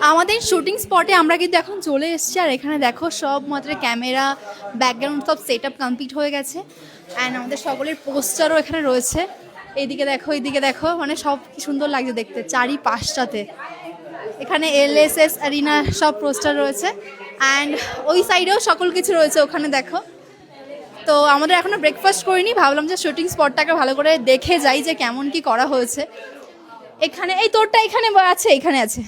আমাদের শুটিং স্পটে আমরা কিন্তু এখন চলে এসেছি, আর এখানে দেখো সব মাত্র ক্যামেরা ব্যাকগ্রাউন্ড সব সেট আপ কমপ্লিট হয়ে গেছে। অ্যান্ড আমাদের সকলের পোস্টারও এখানে রয়েছে। এইদিকে দেখো মানে সব কি সুন্দর লাগছে দেখতে চারিপাশটাতে। এখানে LSS অ্যারিনা সব পোস্টার রয়েছে, অ্যান্ড ওই সাইডেও সকল কিছু রয়েছে ওখানে দেখো। তো আমাদের এখনো ব্রেকফাস্ট করিনি, ভাবলাম যে শুটিং স্পটটাকে ভালো করে দেখে যাই যে কেমন কি করা হয়েছে। এখানে এই তোরটা এখানে আছে, এখানে আছে।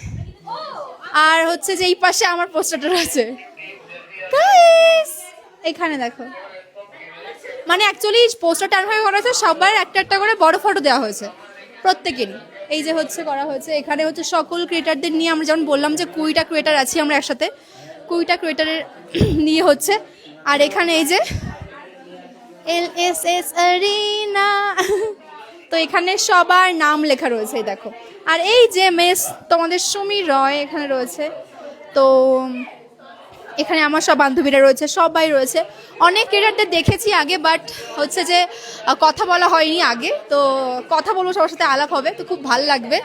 আর হচ্ছে যে এই পাশে আমার পোস্টারটা রয়েছে গাইস, এখানে দেখো। মানে অ্যাকচুয়ালি পোস্টার ট্রান্সফার করা হয়েছে, সবার একটা একটা করে বড় ফটো দেওয়া হয়েছে প্রত্যেকেরই। এই যে হচ্ছে করা হয়েছে, এখানে হচ্ছে সকল ক্রিয়েটারদের নিয়ে, আমরা যেমন বললাম যে 20টা ক্রিয়েটার আছি আমরা একসাথে, 20টা ক্রিয়েটারের নিয়ে হচ্ছে। আর এখানে এই যে LSS অ্যারিনা, তো এখানে সবার নাম লেখা রয়েছে এই দেখো। আর এই যে মেস তোমাদের সুমি রয় এখানে রয়েছে। তো এখানে আমার সব বান্ধবীরা রয়েছে, সবাই রয়েছে। অনেক ক্রিয়েটারদের দেখেছি আগে, বাট হচ্ছে যে কথা বলা হয়নি আগে, তো কথা বলবো সবার সাথে, আলাপ হবে, তো খুব ভালো লাগবে।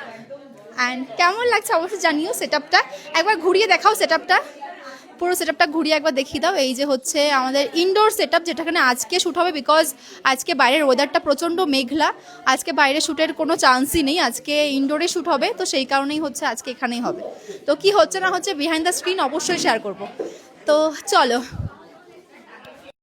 অ্যান্ড কেমন লাগছে অবশ্যই জানিও। সেট আপটা একবার ঘুরিয়ে দেখাও, সেট আপটা পুরো সেট আপটা ঘুরিয়ে একবার দেখিয়ে দাও। এই যে হচ্ছে আমাদের ইনডোর সেট আপ, যেটাখানে আজকে শ্যুট হবে, বিকজ আজকে বাইরের ওয়েদারটা প্রচণ্ড মেঘলা, আজকে বাইরে শ্যুটের কোনো চান্সই নেই, আজকে ইনডোরে শ্যুট হবে, তো সেই কারণেই হচ্ছে আজকে এখানেই হবে। তো কি হচ্ছে না হচ্ছে বিহাইন্ড দ্য স্ক্রিন অবশ্যই শেয়ার করবো। তো চলো।